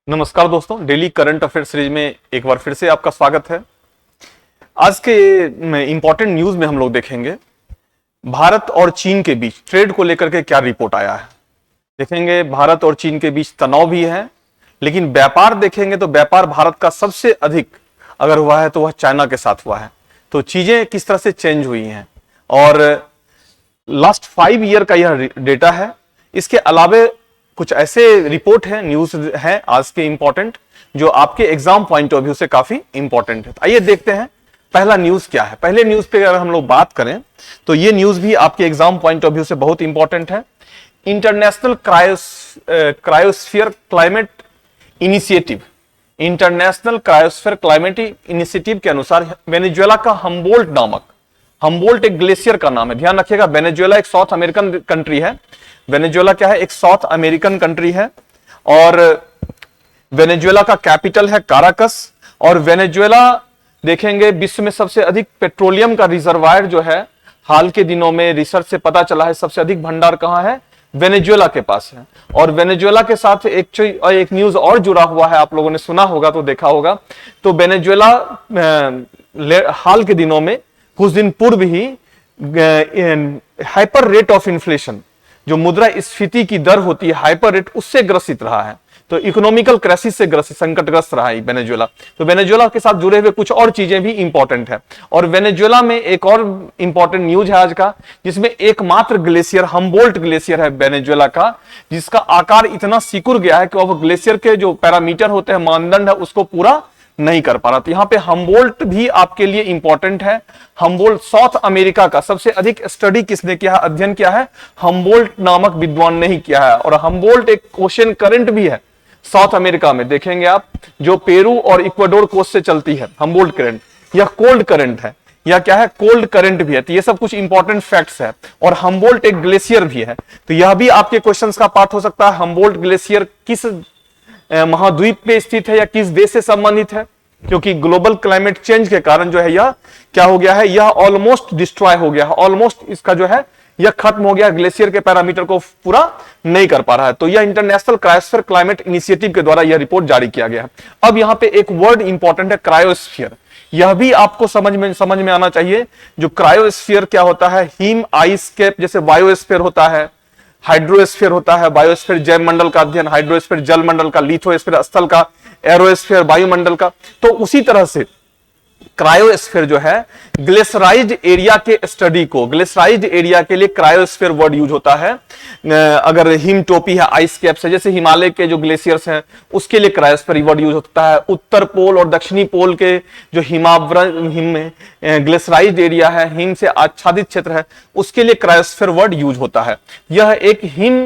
नमस्कार दोस्तों, daily current affair series में एक बार फिर से आपका स्वागत है। आज के इंपॉर्टेंट न्यूज में हम लोग देखेंगे भारत और चीन के बीच ट्रेड को लेकर के क्या रिपोर्ट आया है। देखेंगे भारत और चीन के बीच तनाव भी है, लेकिन व्यापार देखेंगे तो व्यापार भारत का सबसे अधिक अगर हुआ है तो वह चाइना के साथ हुआ है। तो चीजें किस तरह से चेंज हुई हैं और लास्ट 5 ईयर का यह डेटा है। इसके अलावा कुछ ऐसे रिपोर्ट है, न्यूज है आज के इंपॉर्टेंट, जो आपके एग्जाम पॉइंट ऑफ व्यू से काफी इंपॉर्टेंट है। तो आइए देखते हैं पहला न्यूज क्या है। पहले न्यूज पे अगर हम लोग बात करें तो ये न्यूज भी आपके एग्जाम पॉइंट ऑफ व्यू से बहुत इंपॉर्टेंट है। International cryosphere climate initiative, international cryosphere climate initiative के अनुसार वेनेजुएला का हम्बोल्ट एक ग्लेशियर का नाम है। ध्यान रखिएगा, वेनेजुएला एक साउथ अमेरिकन कंट्री है। वेनेजुएला क्या है? एक साउथ अमेरिकन कंट्री है और वेनेजुएला का कैपिटल है काराकस। और वेनेजुएला देखेंगे विश्व में सबसे अधिक पेट्रोलियम का रिजर्वायर जो है, हाल के दिनों में रिसर्च से पता चला है सबसे अधिक भंडार कहां है? वेनेजुएला के पास है। और वेनेजुएला के साथ एक न्यूज और जुड़ा हुआ है, आप लोगों ने सुना होगा तो देखा होगा। तो वेनेजुएला हाल के दिनों में कुछ दिन पूर्व ही हाइपर रेट ऑफ इन्फ्लेशन, जो मुद्रा स्फीति की दर होती है हाइपर रेट, उससे ग्रसित रहा है। तो इकोनॉमिकल क्राइसिस से ग्रसित, संकटग्रस्त रहा है वेनेजुएला। तो वेनेजुएला के साथ जुड़े हुए कुछ और चीजें भी इंपॉर्टेंट है। और वेनेजुएला में एक और इंपॉर्टेंट न्यूज है आज का, जिसमें एकमात्र ग्लेशियर हम्बोल्ट ग्लेशियर है वेनेजुएला का, जिसका आकार इतना सिकुड़ गया है कि अब ग्लेशियर के जो पैरामीटर होते हैं, मानदंड है, उसको पूरा नहीं कर पा रहा। तो यहां पे हम्बोल्ट भी आपके लिए इंपॉर्टेंट है। हम्बोल्ट साउथ अमेरिका का सबसे अधिक स्टडी किसने किया है, अध्ययन किया है? हम्बोल्ट नामक विद्वान ने ही किया है। और हम्बोल्ट एक ओशन करंट भी है साउथ अमेरिका में, देखेंगे आप, जो पेरू और इक्वाडोर कोस्ट से चलती है। हम्बोल्ट करंट या कोल्ड करंट है, या क्या है? कोल्ड करंट भी है। तो ये सब कुछ इंपॉर्टेंट फैक्ट्स है। और हम्बोल्ट एक ग्लेशियर भी है। तो यह भी आपके क्वेश्चंस का पार्ट हो सकता है। हम्बोल्ट ग्लेशियर किस महाद्वीप पे स्थित है या किस देश से संबंधित है? क्योंकि ग्लोबल क्लाइमेट चेंज के कारण जो है यह क्या हो गया है, यह ऑलमोस्ट डिस्ट्रॉय हो गया है, ऑलमोस्ट इसका जो है यह खत्म हो गया, ग्लेशियर के पैरामीटर को पूरा नहीं कर पा रहा है। तो यह इंटरनेशनल क्रायोस्फीयर क्लाइमेट इनिशिएटिव के द्वारा यह रिपोर्ट जारी किया गया है। अब यहां पे एक वर्ड इंपॉर्टेंट है, क्रायोस्फीयर। यह भी आपको समझ में आना चाहिए। जो क्रायोस्फीयर क्या होता है? हिम आइस कैप, जैसे बायोस्फीयर होता है, हाइड्रोस्फीयर होता है, बायोस्फीयर जैव मंडल का अध्ययन, हाइड्रोस्फीयर जल मंडल का, लिथोस्फीयर स्थल का, एरोस्फीयर वायुमंडल का। तो उसी तरह से क्रायोस्फीयर जो है ग्लेशियराइज्ड एरिया के स्टडी को, ग्लेशियराइज्ड एरिया के लिए क्रायोस्फीयर वर्ड यूज होता है। अगर हिम टोपी है आइस कैप्स है, जैसे हिमालय के जो ग्लेशियर्स हैं, उसके लिए क्रायोस्फीयर वर्ड यूज होता है। उत्तर पोल और दक्षिणी पोल के जो हिम ग्लेशियराइज्ड एरिया है, हिम से आच्छादित क्षेत्र है, उसके लिए क्रायोस्फीयर वर्ड यूज होता है। यह एक हिम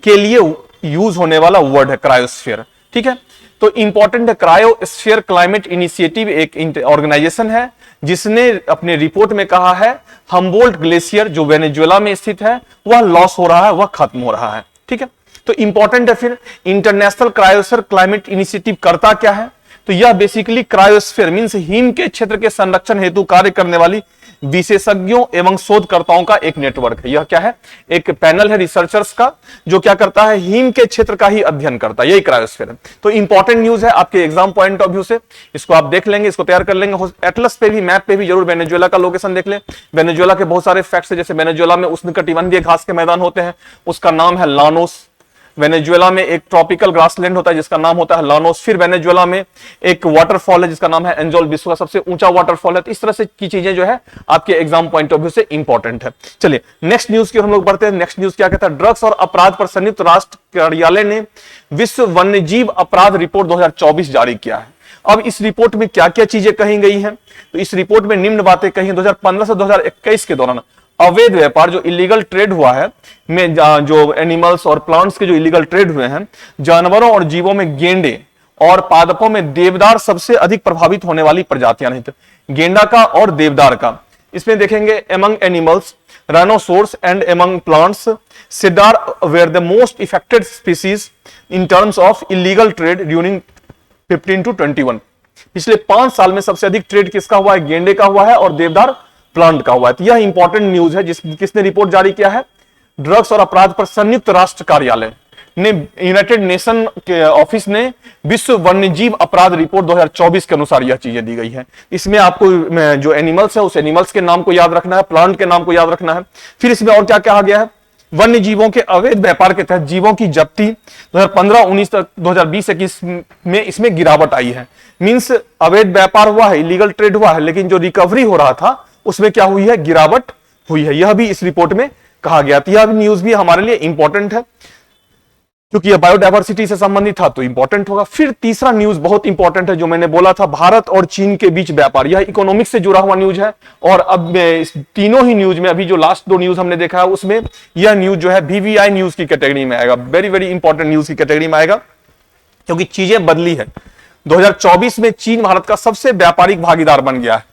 के लिए यूज होने वाला वर्ड है क्रायोस्फीयर, ठीक है। तो इंपॉर्टेंट है, क्रायोस्फीयर क्लाइमेट इनिशिएटिव एक ऑर्गेनाइजेशन है जिसने अपने रिपोर्ट में कहा है हम्बोल्ट ग्लेशियर जो वेनेजुएला में स्थित है वह लॉस हो रहा है, वह खत्म हो रहा है, ठीक है। तो इंपॉर्टेंट है फिर इंटरनेशनल क्रायोस्फीयर क्लाइमेट इनिशिएटिव करता क्या है? तो यह बेसिकली क्रायोस्फीयर मींस हिम के क्षेत्र के संरक्षण हेतु कार्य करने वाली विशेषज्ञों एवं शोधकर्ताओं का एक नेटवर्क है। यह क्या है? एक पैनल है रिसर्चर्स का, जो क्या करता है? हिम के क्षेत्र का ही अध्ययन करता है, यही क्रायोस्फीयर है। तो इंपॉर्टेंट न्यूज है आपके एग्जाम पॉइंट ऑफ व्यू से, इसको आप देख लेंगे, इसको तैयार कर लेंगे। एटलस पे भी, मैप पे भी जरूर वेनेजुएला का लोकेशन देख लें। वेनेजुएला के बहुत सारे फैक्ट्स है, जैसे वेनेजुएला में उष्णकटिबंधीय घास के मैदान होते हैं, उसका नाम है लानोस। वेनेजुएला में एक ट्रॉपिकल ग्रासलैंड होता है जिसका नाम होता है लानोस। फिर वेनेजुएला में एक वाटरफॉल है जिसका नाम है एंजोल, विश्व का सबसे ऊंचा वाटरफॉल है। तो इस तरह से की चीजें जो है आपके एग्जाम पॉइंट ऑफ व्यू से इंपॉर्टेंट है। चलिए नेक्स्ट न्यूज की हम लोग बढ़ते हैं। नेक्स्ट न्यूज क्या कहता है? ड्रग्स और अपराध पर संयुक्त राष्ट्र कार्यालय ने विश्व वन्यजीव अपराध रिपोर्ट 2024 जारी किया है। अब इस रिपोर्ट में क्या क्या चीजें कही गई हैं? तो इस रिपोर्ट में निम्न बातें कही हैं। 2015 से 2021 के दौरान अवैध व्यापार, जो इलीगल ट्रेड हुआ है में, जो एनिमल्स और प्लांट्स के जो इलीगल ट्रेड हुए हैं, जानवरों और जीवों में गेंडे और पादपों में देवदार सबसे अधिक प्रभावित होने वाली प्रजातियां नहीं। गेंडा का और देवदार का इसमें देखेंगे। Among animals rhinoceros and among plants cedar were the most affected species in terms of illegal trade during 15 to 21। पिछले 5 साल में सबसे अधिक ट्रेड किसका हुआ है? गेंडे का हुआ है और देवदार प्लांट का हुआ है। तो यह इंपॉर्टेंट न्यूज है। किसने रिपोर्ट जारी किया है? ड्रग्स और अपराध पर संयुक्त राष्ट्र कार्यालय, ने यूनाइटेड नेशन के ऑफिस ने विश्व वन्यजीव अपराध रिपोर्ट 2024 के अनुसार यह चीजें दी गई है। इसमें आपको जो एनिमल्स है उस एनिमल्स के नाम को याद रखना है, प्लांट के नाम को याद रखना है। फिर इसमें और क्या कहा गया है, वन्य जीवों के अवैध व्यापार के तहत जीवों की जब्ती 2015-19 तक 2020-21 में इसमें गिरावट आई है। मींस अवैध व्यापार हुआ है, इलीगल ट्रेड हुआ है, लेकिन जो रिकवरी हो रहा था उसमें क्या हुई है, गिरावट हुई है। यह भी इस रिपोर्ट में कहा गया। तो यह न्यूज भी हमारे लिए इंपॉर्टेंट है क्योंकि यह बायोडायवर्सिटी से संबंधित था तो इंपॉर्टेंट होगा। फिर तीसरा न्यूज बहुत इंपॉर्टेंट है जो मैंने बोला था, भारत और चीन के बीच व्यापार। यह इकोनॉमिक्स से जुड़ा हुआ न्यूज है और अब इस तीनों ही न्यूज में अभी जो लास्ट दो न्यूज हमने देखा है उसमें यह न्यूज जो है VVI न्यूज की कैटेगरी में आएगा, वेरी वेरी इंपॉर्टेंट न्यूज की कैटेगरी में आएगा क्योंकि चीजें बदली है। 2024 में चीन भारत का सबसे व्यापारिक भागीदार बन गया है,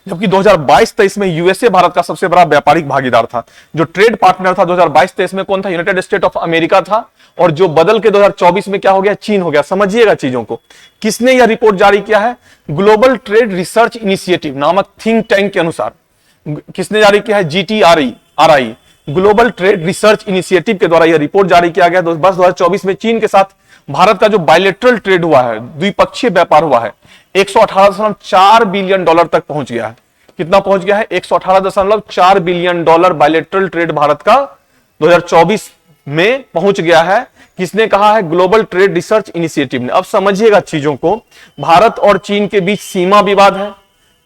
जबकि 2022-23 में यूएसए भारत का सबसे बड़ा व्यापारिक भागीदार था। जो ट्रेड पार्टनर था 2022-23 में कौन था, यूनाइटेड स्टेट ऑफ अमेरिका था, और जो बदल के 2024 में क्या हो गया, चीन हो गया। समझिएगा चीजों को। किसने यह रिपोर्ट जारी किया है, ग्लोबल ट्रेड रिसर्च इनिशिएटिव नामक थिंक टैंक के अनुसार किसने जारी किया है, GTRI global trade research initiative के द्वारा यह रिपोर्ट जारी किया गया। बस 2024 में चीन के साथ भारत का जो बायलेटरल ट्रेड हुआ है, द्विपक्षीय व्यापार हुआ है, 118.4 बिलियन डॉलर तक पहुंच गया है। कितना पहुंच गया है, 118.4 billion dollar bilateral trade Bharat का 2024 में पहुंच गया है। किसने कहा है, ग्लोबल ट्रेड रिसर्च इनिशिएटिव ने। अब समझिएगा चीजों को, भारत और चीन के बीच सीमा विवाद है,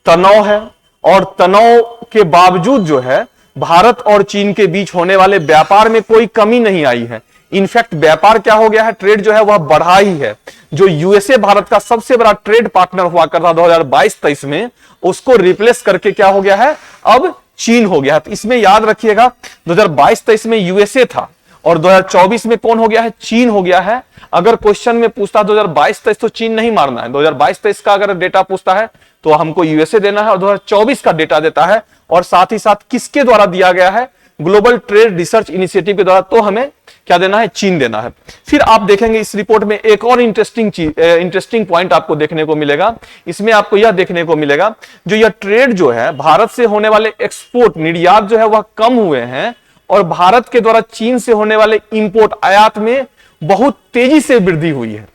तनाव है, और तनाव के बावजूद जो है भारत और चीन के बीच होने वाले व्यापार में कोई कमी नहीं आई है। इनफैक्ट व्यापार क्या हो गया है, ट्रेड जो है वह बढ़ा ही है। जो यूएसए भारत का सबसे बड़ा ट्रेड पार्टनर हुआ करता 2022-23 में, उसको रिप्लेस करके क्या हो गया है, अब चीन हो गया है। तो इसमें याद रखिएगा 2022-23 में यूएसए था और 2024 में कौन हो गया है, चीन हो गया है। अगर क्वेश्चन में पूछता 2022-23 तो चीन नहीं मारना है, 2022-23 का अगर डेटा पूछता है तो हमको यूएसए देना है, और 2024 का डेटा देता है और साथ ही साथ किसके द्वारा दिया गया है, ग्लोबल ट्रेड रिसर्च इनिशिएटिव के द्वारा, तो हमें क्या देना है, चीन देना है। फिर आप देखेंगे इस रिपोर्ट में एक और इंटरेस्टिंग पॉइंट आपको देखने को मिलेगा। इसमें आपको यह देखने को मिलेगा, जो यह ट्रेड जो है, भारत से होने वाले एक्सपोर्ट निर्यात जो है वह कम हुए हैं, और भारत के द्वारा चीन से होने वाले इंपोर्ट आयात में बहुत तेजी से वृद्धि हुई है।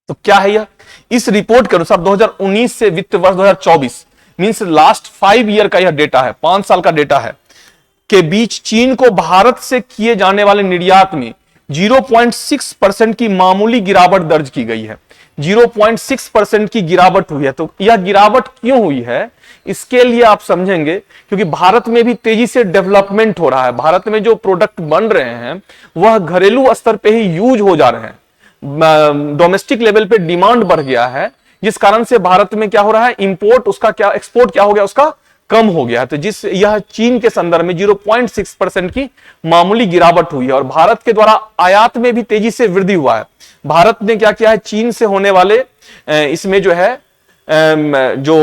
तो क्या है यह, इस रिपोर्ट के अनुसार 2019 से वित्त वर्ष 2024 मींस लास्ट 5 ईयर का यह डेटा है, 5 साल का डेटा है, के बीच चीन को भारत से किए जाने वाले निर्यात में 0.6% की मामूली गिरावट दर्ज की गई है। 0.6% की गिरावट हुई है। तो यह गिरावट क्यों हुई है, इसके लिए आप समझेंगे क्योंकि भारत में भी तेजी से डेवलपमेंट हो रहा है। भारत में जो प्रोडक्ट बन रहे हैं वह घरेलू स्तर पे ही यूज हो जा रहे हैं, डोमेस्टिक लेवल पे डिमांड बढ़ गया है, जिस कारण से भारत में क्या हो रहा है, इंपोर्ट उसका क्या, एक्सपोर्ट क्या हो गया, उसका कम हो गया। तो जिस यह चीन के संदर्भ में 0.6% की मामूली गिरावट हुई है, और भारत के द्वारा आयात में भी तेजी से वृद्धि हुआ है। भारत ने क्या किया है, चीन से होने वाले इसमें जो है जो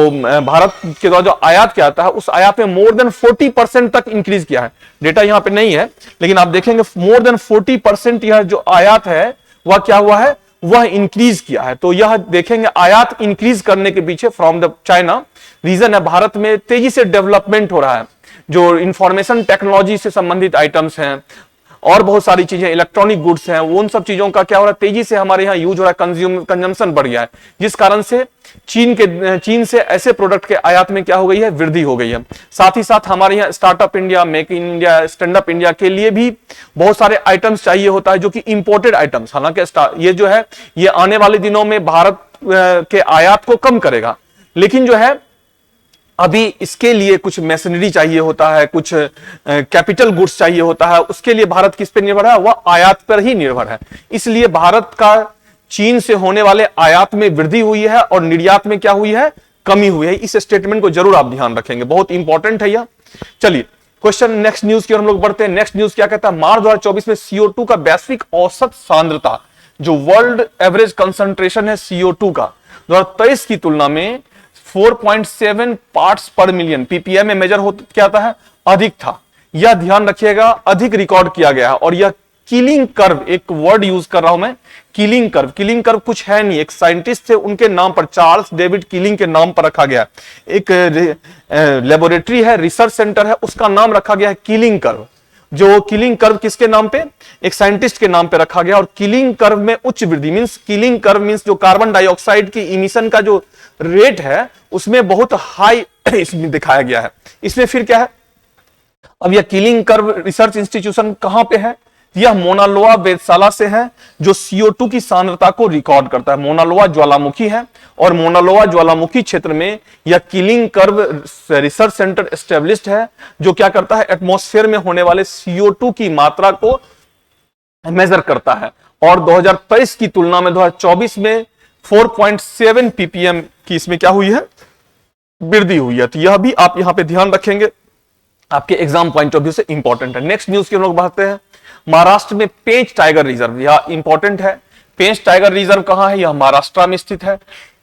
भारत के द्वारा जो आयात किया जाता है उस आयात में मोर देन 40% तक इंक्रीज किया है। डेटा यहां पे नहीं है लेकिन आप देखेंगे मोर देन 40% यह जो आयात है वह क्या हुआ है, वह इंक्रीज किया है। तो यह देखेंगे आयात इंक्रीज करने के पीछे फ्रॉम द चाइना रीजन है, भारत में तेजी से डेवलपमेंट हो रहा है। जो इंफॉर्मेशन टेक्नोलॉजी से संबंधित आइटम्स हैं और बहुत सारी चीजें, इलेक्ट्रॉनिक गुड्स हैं, वो उन सब चीजों का क्या हो रहा है, तेजी से हमारे यहाँ यूज हो रहा है, कंजम्पशन बढ़ गया है, जिस कारण से चीन से ऐसे प्रोडक्ट के आयात में क्या हो गई है, वृद्धि हो गई है। साथ ही साथ हमारे यहाँ startup India, make in India, stand up India के लिए भी बहुत सारे आइटम्स चाहिए होता है जो कि इंपोर्टेड आइटम्स। हालांकि ये जो है ये आने वाले दिनों में भारत के आयात को कम करेगा, लेकिन जो है अभी इसके लिए कुछ मशीनरी चाहिए होता है, कुछ कैपिटल गुड्स चाहिए होता है, उसके लिए भारत किस पे निर्भर है, वह आयात पर ही निर्भर है। इसलिए भारत का चीन से होने वाले आयात में वृद्धि हुई है और निर्यात में क्या हुई है, कमी हुई है। इस स्टेटमेंट को जरूर आप ध्यान रखेंगे, बहुत इंपॉर्टेंट है यह। चलिए क्वेश्चन नेक्स्ट न्यूज की ओर हम लोग बढ़ते हैं। नेक्स्ट न्यूज क्या कहता है, मार्च 2024 में CO2 का वैश्विक औसत सांद्रता, जो वर्ल्ड एवरेज कंसंट्रेशन है CO2 का, 2023 की तुलना में 4.7 पार्ट्स पर मिलियन PPM में मेजर होता क्या आता है, अधिक था। यह ध्यान रखिएगा, अधिक रिकॉर्ड किया गया है। और यह किलिंग कर्व, एक वर्ड यूज कर रहा हूं मैं, किलिंग कर्व। किलिंग कर्व कुछ है नहीं, एक साइंटिस्ट थे उनके नाम पर, चार्ल्स डेविड किलिंग के नाम पर रखा गया। एक लेबोरेटरी है, रिसर्च सेंटर है, उसका नाम रखा गया है किलिंग कर्व। जो किलिंग कर्व किसके नाम पे, एक साइंटिस्ट के नाम पे रखा गया, और किलिंग कर्व में उच्च वृद्धि मींस, किलिंग कर्व मींस जो कार्बन डाइऑक्साइड की इमिशन का जो रेट है उसमें बहुत हाई इसमें दिखाया गया है। इसमें फिर क्या है, अब यह किलिंग कर्व रिसर्च इंस्टीट्यूशन कहां पे है, यह मोना लोआ वेधशाला से है, जो CO2 की सांद्रता को रिकॉर्ड करता है। मोना लोआ ज्वालामुखी है, और मोना लोआ ज्वालामुखी क्षेत्र में यह killing curve research centre established है, जो क्या करता है, एटमॉस्फेयर में होने वाले CO2 की मात्रा को मेजर करता है। और 2023 की तुलना में 2024 में 4.7 ppm की इसमें क्या हुई है, वृद्धि हुई है। तो यह भी आप यहां पे ध्यान रखेंगे, आपके एग्जाम पॉइंट ऑफ व्यू से इंपॉर्टेंट है। नेक्स्ट न्यूज की हम लोग बढ़ते हैं। महाराष्ट्र में पेंच टाइगर रिजर्व, यह इंपॉर्टेंट है। पेंच टाइगर रिजर्व कहां है, यह महाराष्ट्र में स्थित है।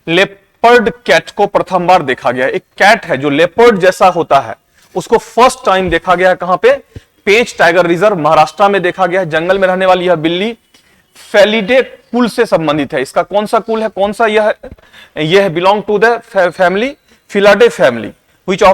लेपर्ड कैट को प्रथम बार देखा गया। एक कैट है जो लेपर्ड जैसा होता है, उसको फर्स्ट टाइम देखा गया कहां पे, पेंच टाइगर रिजर्व महाराष्ट्र में देखा गया है। जंगल में रहने वाली यह बिल्ली फेलिडे कुल से संबंधित है। इसका कौन सा कुल है, कौन सा यह belong to the family Felidae family, which is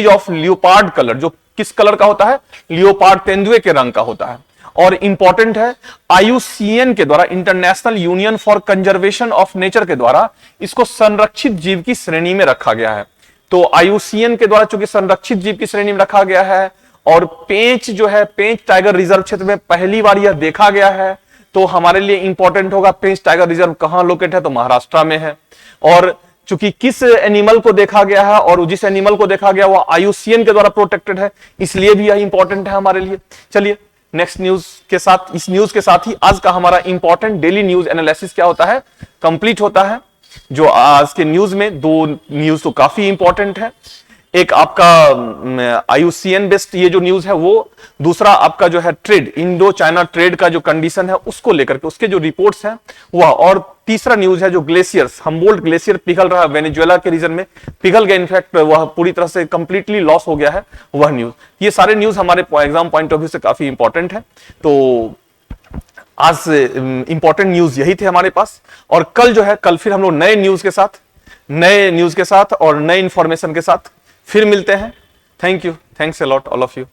of leopard colour, जो किस कलर का होता है, लियोपार्ड तेंदुए के रंग का होता है। और इंपॉर्टेंट है, IUCN के द्वारा, international union for conservation of nature के द्वारा इसको संरक्षित जीव की श्रेणी में रखा गया है। तो IUCN के द्वारा चूंकि संरक्षित जीव की श्रेणी में रखा गया है, और पेंच जो है, पेंच टाइगर रिजर्व क्षेत्र में पहली बार यह देखा गया है, तो हमारे लिए इंपॉर्टेंट होगा पेंच टाइगर रिजर्व कहां लोकेट है, तो महाराष्ट्र में है। और चूंकि किस एनिमल को देखा गया है, और जिस एनिमल को देखा गया वो IUCN के द्वारा प्रोटेक्टेड है, इसलिए भी यह इंपॉर्टेंट है हमारे लिए। चलिए नेक्स्ट न्यूज के साथ, इस न्यूज के साथ ही आज का हमारा इंपॉर्टेंट डेली न्यूज एनालिसिस क्या होता है, कंप्लीट होता है। जो आज के न्यूज में दो न्यूज तो काफी इंपॉर्टेंट है, एक आपका IUCN बेस्ड ये जो न्यूज है वो, दूसरा आपका जो है ट्रेड, इंडो चाइना ट्रेड का जो कंडीशन है उसको लेकर के उसके जो रिपोर्ट्स हैं वह, और तीसरा न्यूज है जो ग्लेशियर्स, हम्बोल्ट ग्लेशियर पिघल रहा है वेनेजुएला के रीजन में, पिघल गया, इनफैक्ट वह पूरी तरह से कंप्लीटली लॉस हो गया है वह न्यूज। ये सारे न्यूज हमारे एग्जाम पॉइंट ऑफ व्यू से काफी इंपॉर्टेंट है। तो आज इंपॉर्टेंट न्यूज यही थे हमारे पास, और कल जो है, कल फिर हम लोग नए न्यूज के साथ और नए इंफॉर्मेशन के साथ फिर मिलते हैं। Thank you, thanks a lot all of you.